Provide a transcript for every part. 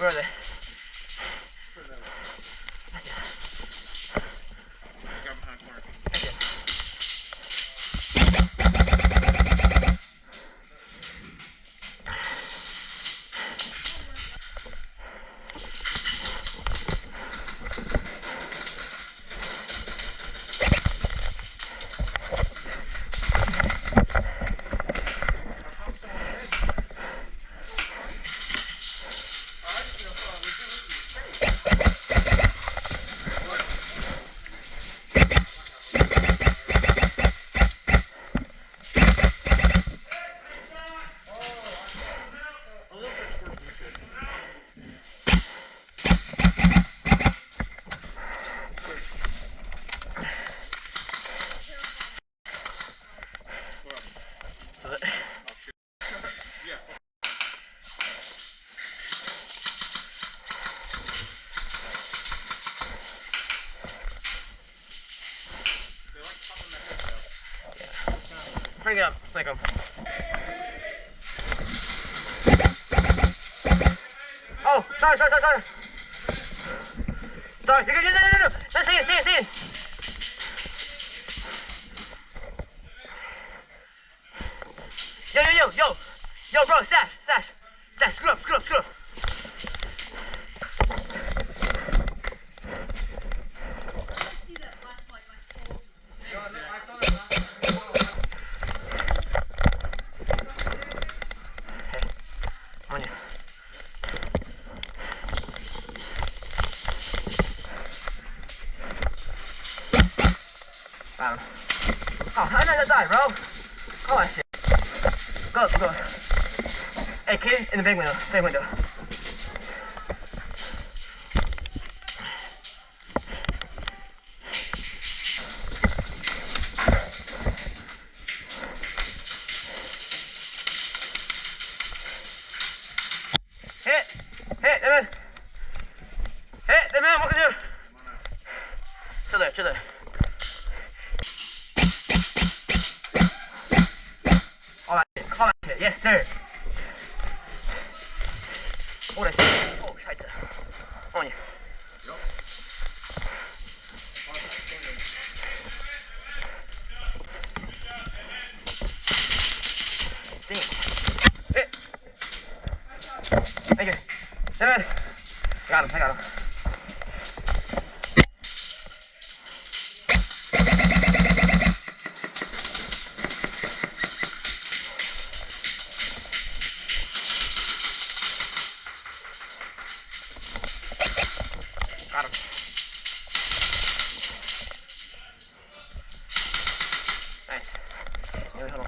Where are they? Let's go behind corner. Bring it up, like them. Oh, sorry. Sorry, you're good. No. Stay in. Yo, bro, Sash. Scoot up. On you. Got him. Oh, how did I die, bro? Oh, that shit. Go. Hey, kid, in the big window. Hit, the man, what can you do? Chill there. All that shit, yes sir. Oh, that's it. Oh, scheiße. On you. Damn. Hit. Thank you. Hey, man. I got him. Nice. Hold on.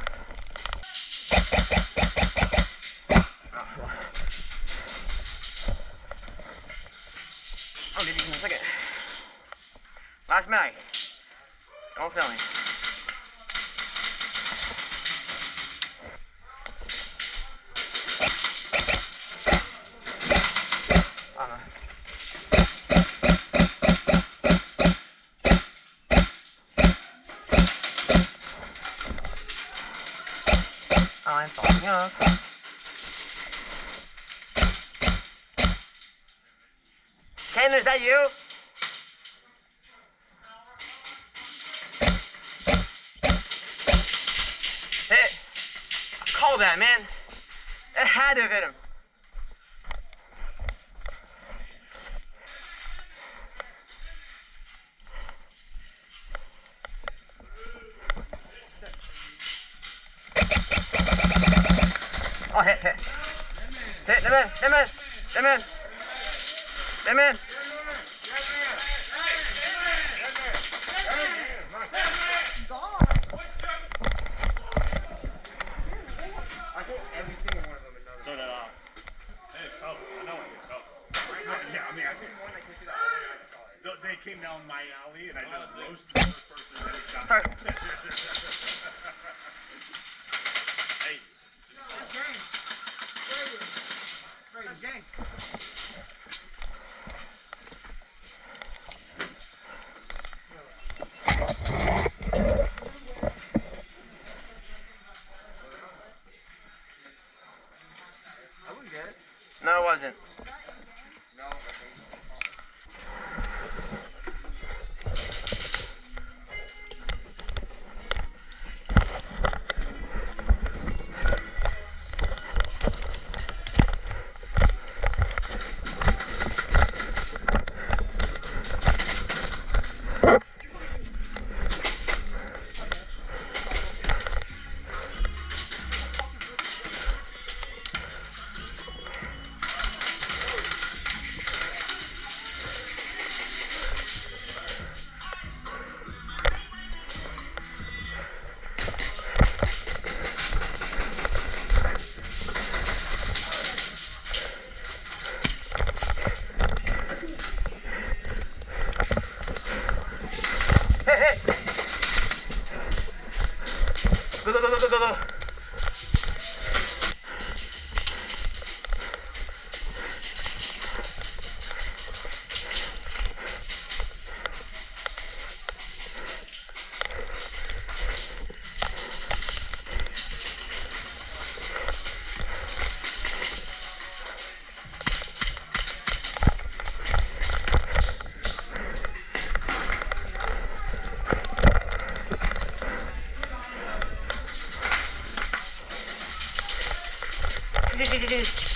I'll leave you in a second. Last mag. Don't fail me. I'm falling up. Ken, is that you? Hey, call that, man. It had to have hit him. Oh, hit. Hit, them in. They came down my alley and I just roasted the first person that shot. Sorry. Hey. Gang. No, it wasn't. 继续。那边。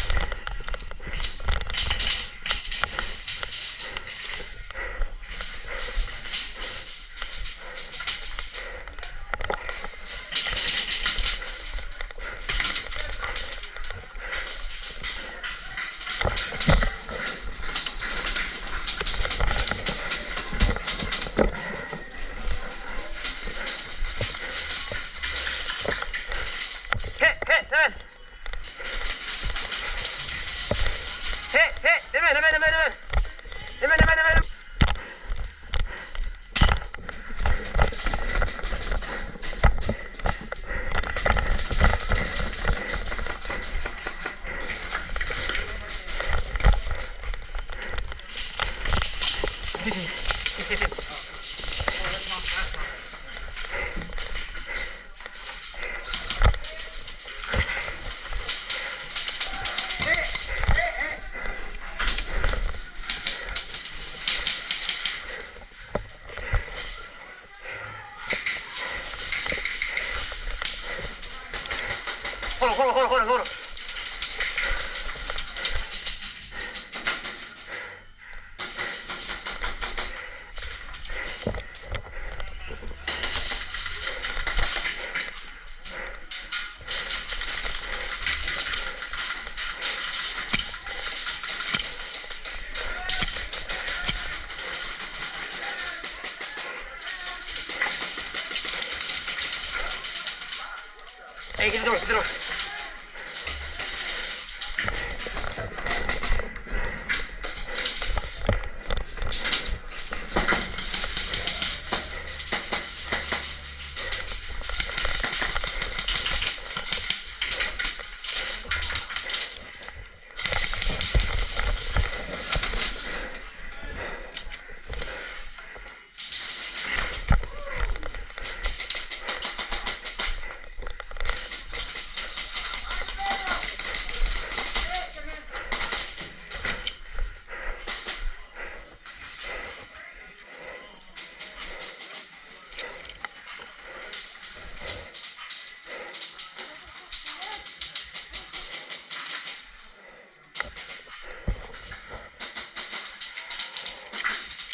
Hold on. Hey, get the door.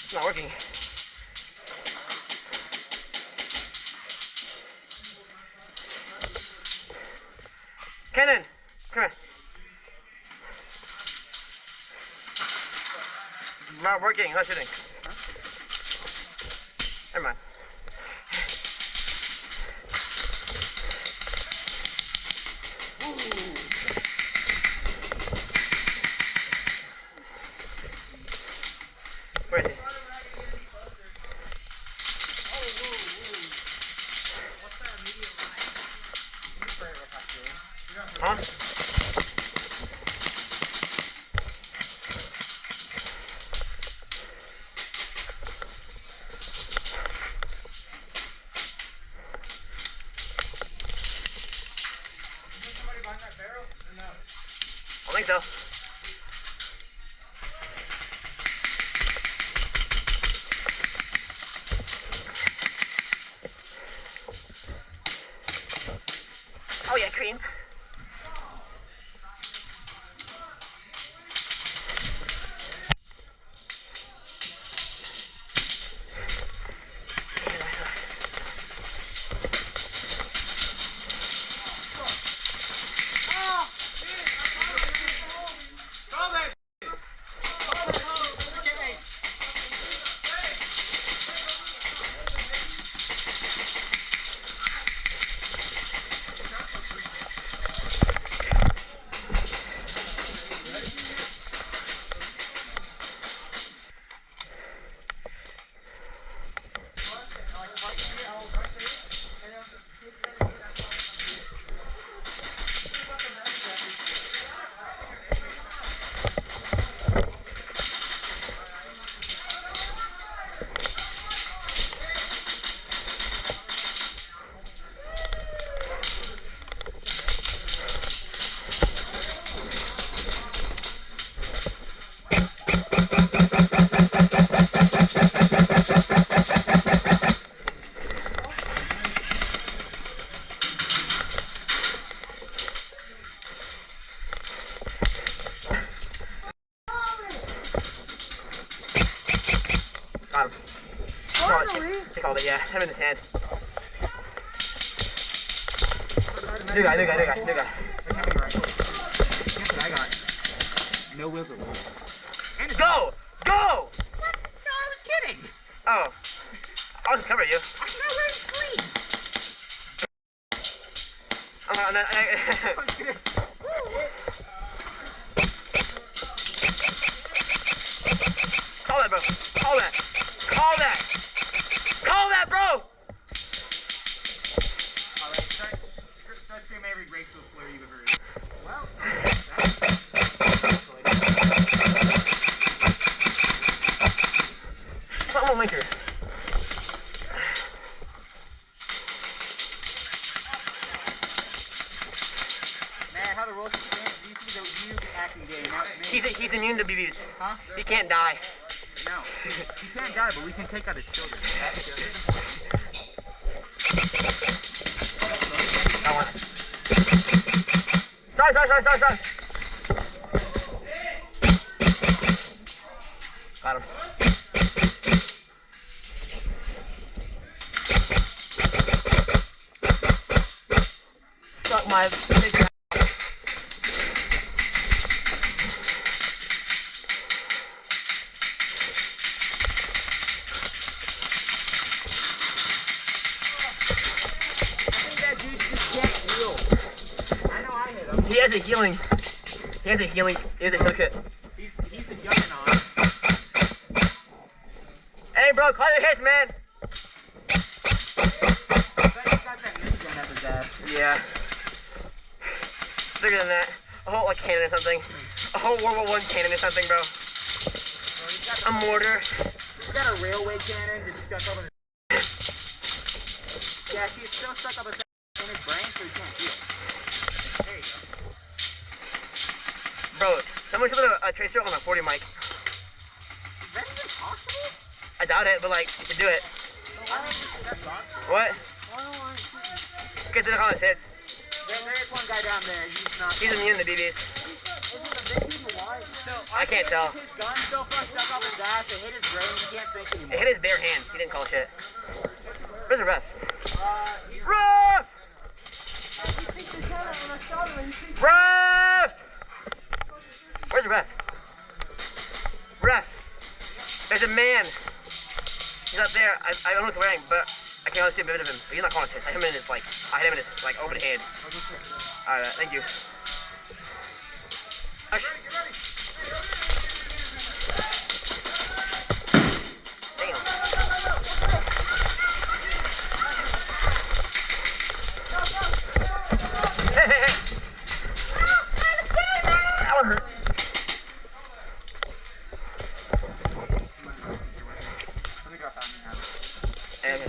It's not working. Cannon, come here. Not working, not shooting. Never mind. Where is he? Huh? I think so. Oh yeah, cream. called it, yeah. Him in his hand. New guy. That can't be right. Guess what I got? No wiggle room. And it's Go! Go! No, I was kidding. Oh. I'll just cover you. I'm not wearing sleeves. Call that, bro. Call that. Call that. Call that, bro! Alright, start screaming every racial slur you've ever heard. Well, I'm a linker. man, how the roles are changed. Do you see the you acting gay? Now it's me. He's immune to BBs. Huh? He can't die. No. You can't die, but we can take out his children. I want it. Sorry. Got him. Stuck my big guy. He has a healing. He has a heal kit. He's the juggernaut. Hey, bro, call your hits, man. Yeah. Bigger than that. A whole like cannon or something. A whole World War I cannon or something, bro. A mortar. He's got a railway cannon that's stuck up in his... Yeah, he's still stuck up in his brain, so he can't feel it. There you go. Bro, someone should put a tracer on a 40 mic. Is that even possible? I doubt it, but like, you should do it. That's possible. What? Because they're on his hits. There is one guy down there. He's immune to BBs. I can't tell. His gun so far stuck up his ass, it hit his brain, he can't think anymore. It hit his bare hands. He didn't call shit. Where's the ref? Ref! Ref! Where's the ref? Ref! There's a man. He's up there. I don't know what he's wearing, but I can only see a bit of him. But he's not calling his hits. I hit him in his open hands. Alright, thank you. Damn. Hey. That one hurt. Let me drop down. And